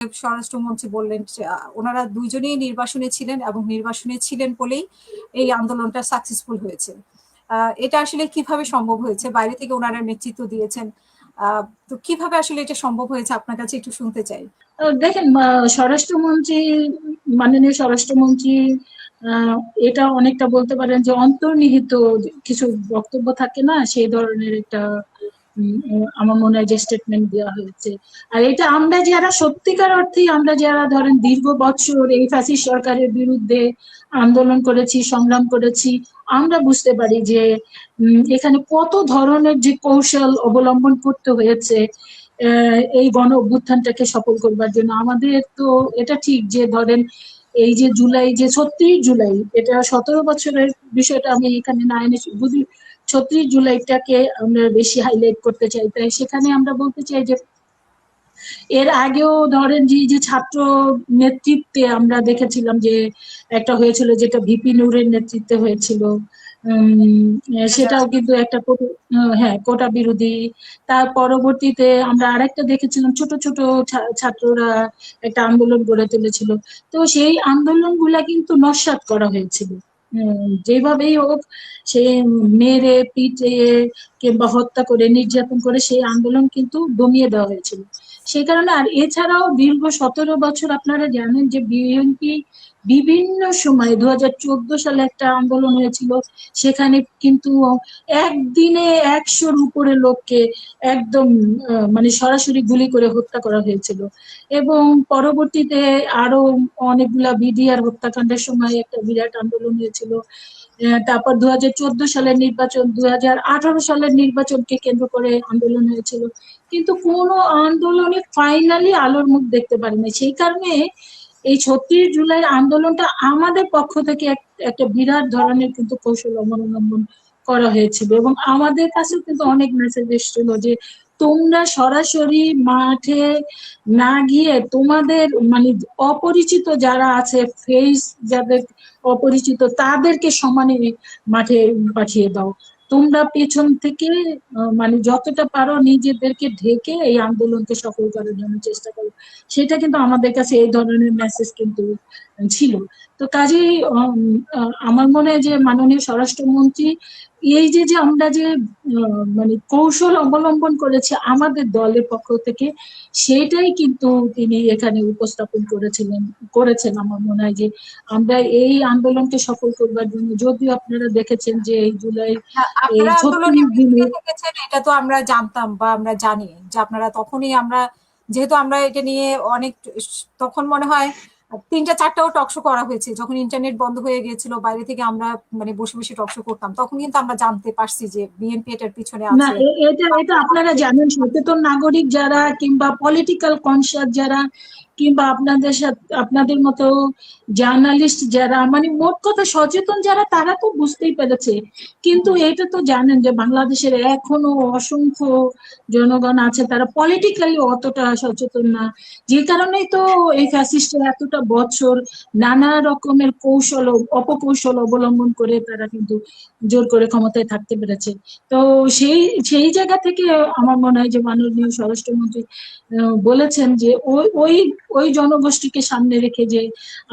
স্বরাষ্ট্রমন্ত্রী বললেন যে ওনারা দুইজনেই নির্বাসনে ছিলেন এবং নির্বাসনে ছিলেন বলেই এই আন্দোলনটা সাকসেসফুল হয়েছে। এটা আসলে কিভাবে সম্ভব হয়েছে? বাইরে থেকে ওনারা নেতৃত্ব দিয়েছেন, তো কিভাবে আসলে এটা সম্ভব হয়েছে আপনার কাছে একটু শুনতে চাই। দেখেন, স্বরাষ্ট্রমন্ত্রী, মাননীয় স্বরাষ্ট্রমন্ত্রী এটা অনেকটা বলতে পারেন যে অন্তর্নিহিত কিছু বক্তব্য থাকে না, সেই ধরনের একটা আমার মনে হয় যে স্টেটমেন্ট দেওয়া হয়েছে। আর এটা আমরা যারা সত্যিকার অর্থেই আমরা যারা ধরেন দীর্ঘ বছর এই ফ্যাসিস্ট সরকারের বিরুদ্ধে আন্দোলন করেছি, সংগ্রাম করেছি, আমরা বুঝতে পারি যে এখানে কত ধরনের যে কৌশল অবলম্বন করতে হয়েছে এই গণ অভ্যুত্থানটাকে সফল করবার জন্য। আমাদের তো এটা ঠিক যে ধরেন এই যে জুলাই, যে 36 জুলাই, এটা 17 বছরের বিষয়টা আমি এখানে না এনে বুঝি, 36 জুলাইটাকে আমরা বেশি হাইলাইট করতে চাই। তাই সেখানে আমরা বলতে চাই যে এর আগেও ধরেন যে ছাত্র নেতৃত্বে আমরা দেখেছিলাম যে একটা হয়েছিল, যেটা ভিপি নূরের নেতৃত্বে হয়েছিল। সেটাও কিন্তু একটা হ্যাঁ, কোটা বিরোধী। তার পরবর্তীতে আমরা আরেকটা দেখেছিলাম, ছোট ছোট ছাত্ররা একটা আন্দোলন গড়ে তুলেছিল। তো সেই আন্দোলনগুলা কিন্তু নস্যাৎ করা হয়েছিল যেভাবেই হোক, সে মেরে পিটিয়ে কিংবা হত্যা করে নির্যাতন করে সেই আন্দোলন কিন্তু দমিয়ে দেওয়া হয়েছিল। সেই কারণে আর এছাড়াও দীর্ঘ 17 বছর আপনারা জানেন যে বিএনপি বিভিন্ন সময় 2014 সালে একটা আন্দোলন হয়েছিল, সেখানে কিন্তু একদিনে 100-র উপরে লোককে একদম মানে সরাসরি গুলি করে হত্যা করা হয়েছিল। এবং পরবর্তীতে আরো অনেকগুলা বিডিআর হত্যাকাণ্ডের সময় একটা বিরাট আন্দোলন হয়েছিল। তারপর 2014 সালের নির্বাচন, 2018 সালের নির্বাচনকে কেন্দ্র করে আন্দোলন হয়েছিল, কিন্তু কোনো আন্দোলনে ফাইনালি আলোর মুখ দেখতে পারেনি। সেই কারণে এই 36 জুলাই আন্দোলনটা আমাদের পক্ষ থেকে একটা বিরাট ধরনের কিন্তু কৌশল অবলম্বন করা হয়েছিল। এবং আমাদের কাছেও কিন্তু অনেক মেসেজ এসেছিল যে তোমরা সরাসরি মাঠে না গিয়ে তোমাদের মানে অপরিচিত যারা আছে, ফেস যাদের অপরিচিত, তাদেরকে সমানে মাঠে পাঠিয়ে দাও। তোমরা পেছন থেকে মানে যতটা পারো নিজেদেরকে ঢেকে এই আন্দোলনকে সফল করার জন্য চেষ্টা করো। সেটা কিন্তু আমাদের কাছে এই ধরনের মেসেজ কিন্তু ছিল। তো কাজেই আমার মনে হয় যে মাননীয় স্বরাষ্ট্রমন্ত্রী এই যে আমরা যে মানে কৌশল অবলম্বন করেছি আমাদের দলের পক্ষ থেকে, সেটাই কিন্তু তিনি এখানে উপস্থাপন করেছেন। আমার মনে হয় যে আমরা এই আন্দোলনকে সফল করবার জন্য, যদিও আপনারা দেখেছেন যে এই জুলাই এই আপনারা আন্দোলনে 36 দিনে থেকেছেন এটা তো আমরা জানতাম বা আমরা জানি যে আপনারা তখনই, আমরা যেহেতু আমরা এটা নিয়ে অনেক, তখন মনে হয় 3টা 4টাও টকশো করা হয়েছে, যখন ইন্টারনেট বন্ধ হয়ে গিয়েছিল বাইরে থেকে আমরা মানে বসে বসে টকশো করতাম, তখন কিন্তু আমরা জানতে পারছি যে বিএনপি এটার পিছনে না, আছে। এটা এটা আপনারা জানেন, সচেতন নাগরিক যারা কিংবা পলিটিক্যাল কনসিয়াস যারা কিংবা আপনাদের সাথে আপনাদের মতো জার্নালিস্ট যারা, মানে মোট কথা সচেতন যারা, তারা তো বুঝতেই পেরেছে। কিন্তু এটা তো জানেন যে বাংলাদেশের এখনো অসংখ্য জনগণ আছে, তারা পলিটিক্যালি অতটা সচেতন না। যে কারণেই তো এই ফ্যাসিস্টরা এতটা বছর নানা রকমের কৌশল অপকৌশল অবলম্বন করে তারা কিন্তু জোর করে ক্ষমতায় থাকতে পেরেছে। তো সেই সেই জায়গা থেকে আমার মনে হয় যে মাননীয় স্বরাষ্ট্রমন্ত্রী বলেছেন যে ওই ওই ওই জনগোষ্ঠীকে সামনে রেখে যে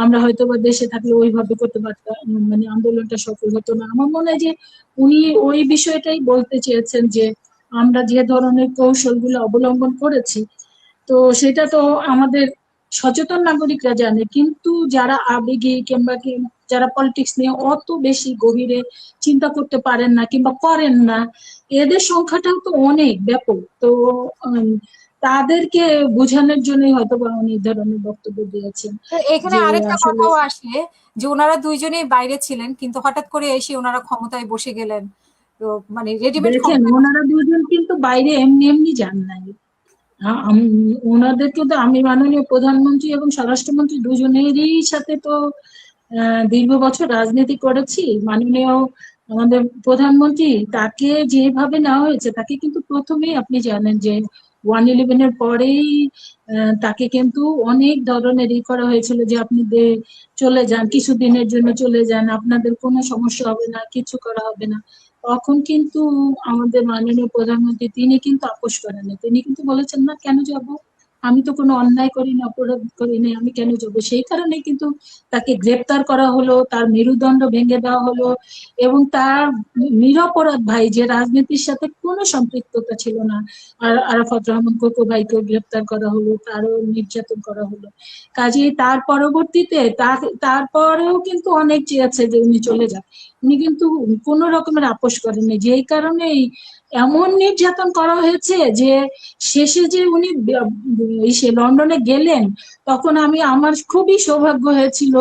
আমরা হয়তো বা দেশে থাকলে ওইভাবে করতে পারতাম, মানে আন্দোলনটা সফল হতো না। আমার মনে হয় যে উনি ওই বিষয়টাই বলতে চেয়েছেন যে আমরা যে ধরনের কৌশলগুলো অবলম্বন করেছি, তো সেটা তো আমাদের সচেতন নাগরিকরা জানে, কিন্তু যারা আবেগী কিংবা যারা পলিটিক্স নিয়ে অত বেশি গভীরে চিন্তা করতে পারেন না কিংবা করেন না, এদের সংখ্যাটাও তো অনেক ব্যাপক। তো তাদেরকে বোঝানোর জন্যই হয়তো বা উনি এই ধরনের বক্তব্য দিয়েছেন তো এখানে যে আরেকটা আসলে কথাও আসে যে ওনারা দুইজনেই বাইরে ছিলেন কিন্তু হঠাৎ করে এসে ওনারা ক্ষমতায় বসে গেলেন, তো মানে রেডিমেড দেখেন ক্ষমতায় বসে ওনারা দুজন কিন্তু বাইরে এমনি এমনি যান নাই। ওনাদেরকে তো আমি মাননীয় প্রধানমন্ত্রী এবং স্বরাষ্ট্রমন্ত্রী দুজনেরই সাথে তো দীর্ঘ বছর রাজনীতি করেছি। মাননীয় আমাদের প্রধানমন্ত্রী, তাকে যেভাবে নেওয়া হয়েছে, তাকে কিন্তু প্রথমেই আপনি জানেন যে 111-এর পরেই তাকে কিন্তু অনেক ধরনের করা হয়েছিল যে আপনি চলে যান, কিছুদিনের জন্য চলে যান, আপনাদের কোনো সমস্যা হবে না, কিছু করা হবে না। তখন কিন্তু আমাদের মাননীয় প্রধানমন্ত্রী তিনি কিন্তু আপোষ করেননি, তিনি কিন্তু বলেছেন না, কেন যাব, আমি তো কোনো অন্যায় করিনি, অপরাধ করিনি, আমি কেন যাবো? সেই কারণে কিন্তু তাকে গ্রেপ্তার করা হলো, তার মেরুদণ্ড ভেঙে দেওয়া হলো, এবং তার নিরপরাধ ভাই, যে রাজনীতির সাথে কোনো সম্পৃক্ততা ছিল না, আর আরাফাত রহমান কোকো ভাইকেও গ্রেপ্তার করা হলো, তারও নির্যাতন করা হলো। কাজেই তার পরবর্তীতে তারপরেও কিন্তু অনেক চেয়েছে যে উনি চলে যান, উনি কিন্তু কোনো রকমের আপোষ করেননি। যেই কারণেই এমন নির্যাতন করা হয়েছে যে শেষে যে উনি সে লন্ডনে গেলেন, তখন আমার খুবই সৌভাগ্য হয়েছিল।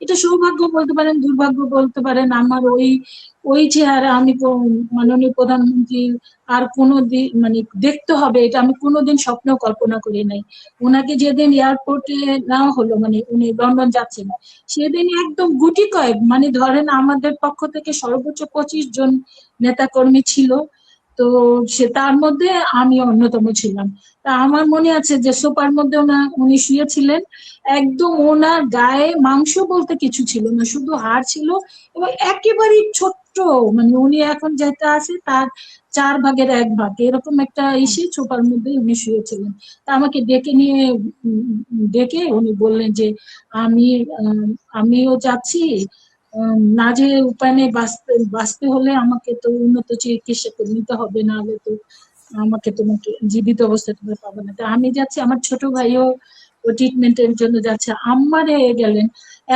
এটা সৌভাগ্য বলতে পারেন, দুর্ভাগ্য বলতে পারেন। আমার ওই ওই চেহারা আমি মাননীয় প্রধানমন্ত্রী আর কোনোদিন মানে দেখতে হবে, এটা আমি কোনোদিন স্বপ্নেও কল্পনা করি নাই। ওনাকে যেদিন এয়ারপোর্টে নেওয়া হলো, মানে উনি লন্ডন যাচ্ছেন, সেদিন একদম গুটি কয়েক, মানে ধরেন আমাদের পক্ষ থেকে সর্বোচ্চ 25 জন নেতাকর্মী ছিল। তো তার মধ্যে আমি অন্যতম ছিলাম। তা আমার মনে আছে যে সোফার মধ্যে উনি শুয়েছিলেন, একদম ওনার গায়ে মাংস বলতে কিছু ছিল না, শুধু হাড় ছিল, এবং একেবারেই ছোট্ট, মানে উনি এখন যেটা আছে তার 1/4 ভাগ এরকম একটা সোফার মধ্যে উনি শুয়েছিলেন। তা আমাকে ডেকে নিয়ে ডেকে উনি বললেন যে আমি আমিও যাচ্ছি, না যে উপায় নেই, বাঁচতে বাঁচতে হলে আমাকে তো উন্নত চিকিৎসা করে নিতে হবে, না হলে তো তোমাকে জীবিত অবস্থায় তুমি পাবে না। তা আমি যাচ্ছি, আমার ছোট ভাইও ট্রিটমেন্টের জন্য যাচ্ছে, আম্মা রেগে গেলেন,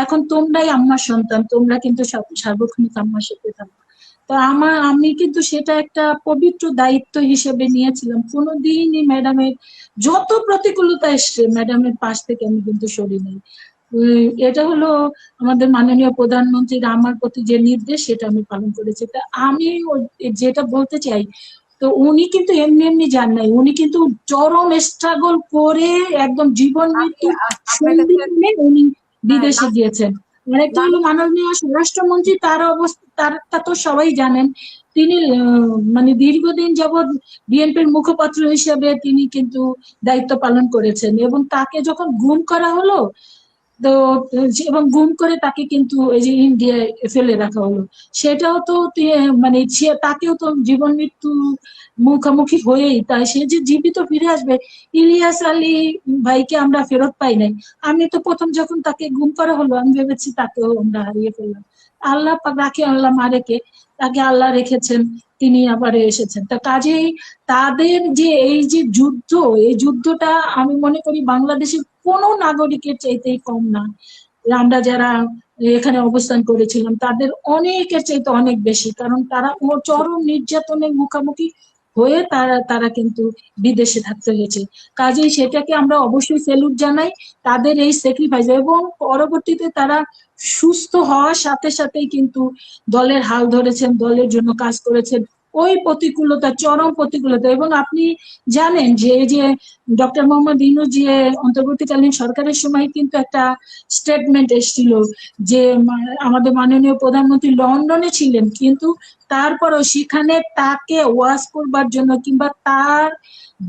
এখন তোমরাই আম্মার সন্তান, তোমরা কিন্তু সার্বক্ষণিক আম্মার সাথে থাকো। তো আমি কিন্তু সেটা একটা পবিত্র দায়িত্ব হিসেবে নিয়েছিলাম। কোনোদিনই ম্যাডামের যত প্রতিকূলতা এসছে, ম্যাডামের পাশ থেকে আমি কিন্তু সরিনি। এটা হলো আমাদের মাননীয় প্রধানমন্ত্রীর আমার প্রতি যে নির্দেশ, সেটা আমি পালন করেছি। তা আমি যেটা বলতে চাই, তো উনি কিন্তু এমনি এমনি যান নাই, উনি কিন্তু চরম স্ট্রাগল করে একদম জীবন আমি মৃত্যুর আপনার সন্ধি কাছে উনি হ্যাঁ বিদেশে গিয়েছেন। আরেকটা হলো মাননীয় স্বরাষ্ট্রমন্ত্রী, তার অবস্থা তা তো সবাই জানেন। তিনি মানে দীর্ঘদিন যাবৎ বিএনপির মুখপাত্র হিসেবে তিনি কিন্তু দায়িত্ব পালন করেছেন, এবং তাকে যখন গুম করা হলো, তো এবং গুম করে তাকে কিন্তু এই যে ইন্ডিয়ায় ফেলে রাখা হলো, সেটাও তো মানে তাকেও তো জীবন মৃত্যু মুখোমুখি হয়েই, তাই সে যে জীবিত ফিরে আসবে, ইলিয়াস আলী ভাইকে আমরা ফেরত পাই নাই। আমি তো প্রথম যখন তাকে গুম করা হলো, আমি ভেবেছি তাকেও আমরা হারিয়ে ফেললাম। আল্লাহ পাক রাখে, আল্লাহ মারেকে, তাকে আল্লাহ রেখেছেন, তিনি আবার এসেছেন। তা কাজেই তাদের যে এই যে যুদ্ধ, এই যুদ্ধটা আমি মনে করি বাংলাদেশের কোনো নাগরিকের চাইতেই কম না। আমরা যারা এখানে অবস্থান করেছিলাম তাদের অনেকের চাইতে অনেক বেশি, কারণ তারা চরম নির্যাতনের মুখোমুখি হয়ে তারা কিন্তু বিদেশে থাকতে হয়েছে। কাজেই সেটাকে আমরা অবশ্যই স্যালুট জানাই, তাদের এই স্যাক্রিফাইস। এবং পরবর্তীতে তারা সুস্থ হওয়ার সাথে সাথেই কিন্তু দলের হাল ধরেছেন, দলের জন্য কাজ করেছেন ওই প্রতিকূলতা, চরম প্রতিকূলতা। এবং আপনি জানেন যে এই যে ডক্টর মোহাম্মদ ইউনূস যে অন্তর্বর্তীকালীন সরকারের সময় কিন্তু একটা স্টেটমেন্ট এসেছিল যে আমাদের মাননীয় প্রধানমন্ত্রী লন্ডনে ছিলেন, কিন্তু তারপরও সেখানে তাকে ওয়াজ করবার জন্য কিংবা তার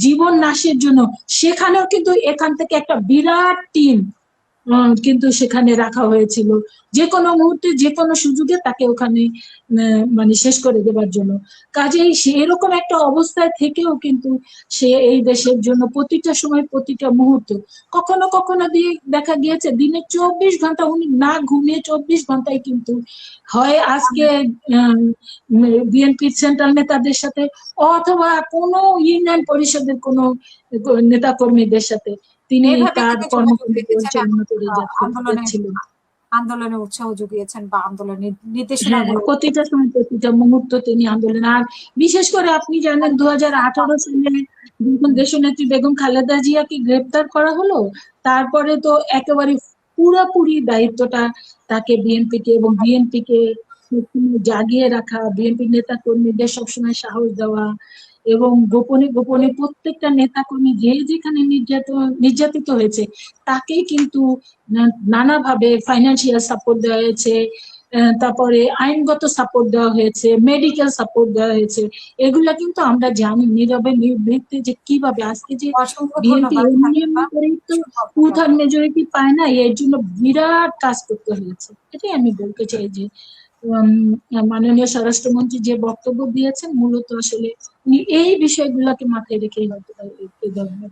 জীবন নাশের জন্য সেখানেও কিন্তু এখান থেকে একটা বিরাট টিম কিন্তু সেখানে রাখা হয়েছিল, যে কোনো মুহূর্তে যে কোনো সুযোগে তাকে ওখানে মানে শেষ করে দেবার জন্য। কাজেই সে এরকম একটা অবস্থায় থেকেও কিন্তু সে এই দেশের জন্য প্রতিটা সময় প্রতিটা মুহূর্ত, কখনো কখনো দেখা গিয়েছে দিনে 24 ঘন্টা উনি না ঘুমিয়ে 24 ঘন্টায় কিন্তু হয় আজকে বিএনপির সেন্ট্রাল নেতাদের সাথে, অথবা কোনো ইউনিয়ন পরিষদের কোনো নেতা কর্মীদের সাথে তিনি এইভাবে তার কিন্তু যোগাযোগ কর্মকাণ্ড রেখেছেন এবং পরিচালনা করে আন্দোলনে যাচ্ছিলেন। আন্দোলনে উৎসাহ জুগিয়েছেন বা আন্দোলনের হ্যাঁ, নির্দেশনাগুলো প্রতিটা সময় প্রতিটা মুহূর্ত তিনি আন্দোলন। আর বিশেষ করে আপনি জানেন 2018 সালে যখন দেশনেত্রী বেগম খালেদা জিয়াকে গ্রেপ্তার করা হলো, তারপরে তো একেবারে পুরোপুরি দায়িত্বটা তাকে বিএনপিকে, এবং বিএনপিকে জাগিয়ে রাখা, বিএনপি নেতা কর্মীদের সবসময় সাহস দেওয়া, এবং গোপনে গোপনে প্রত্যেকটা নেতা কর্মী যে যেখানে নির্যাতিত হয়েছে তাকেই কিন্তু নানাভাবে ফাইন্যান্সিয়াল সাপোর্ট দেওয়া হয়েছে, তারপরে আইনগত সাপোর্ট দেওয়া হয়েছে, মেডিকেল সাপোর্ট দেওয়া হয়েছে। এগুলা কিন্তু আমরা জানি নীরবে নির্ভীকতে যে কিভাবে আজকে যে অসংখ্য বিএনপি ধন্যবাদ এমনি সাকিবা এমনি করেই তো শুভ টু অপরাহ্ন। থার্ড মেজরিটি পায় না, এর জন্য বিরাট কাজ করতে হয়েছে। এটাই আমি বলতে চাই যে উম, মাননীয় স্বরাষ্ট্রমন্ত্রী যে বক্তব্য দিয়েছেন, মূলত আসলে উনি এই বিষয়গুলোকে মাথায় রেখেই হয়তো এই ধরনের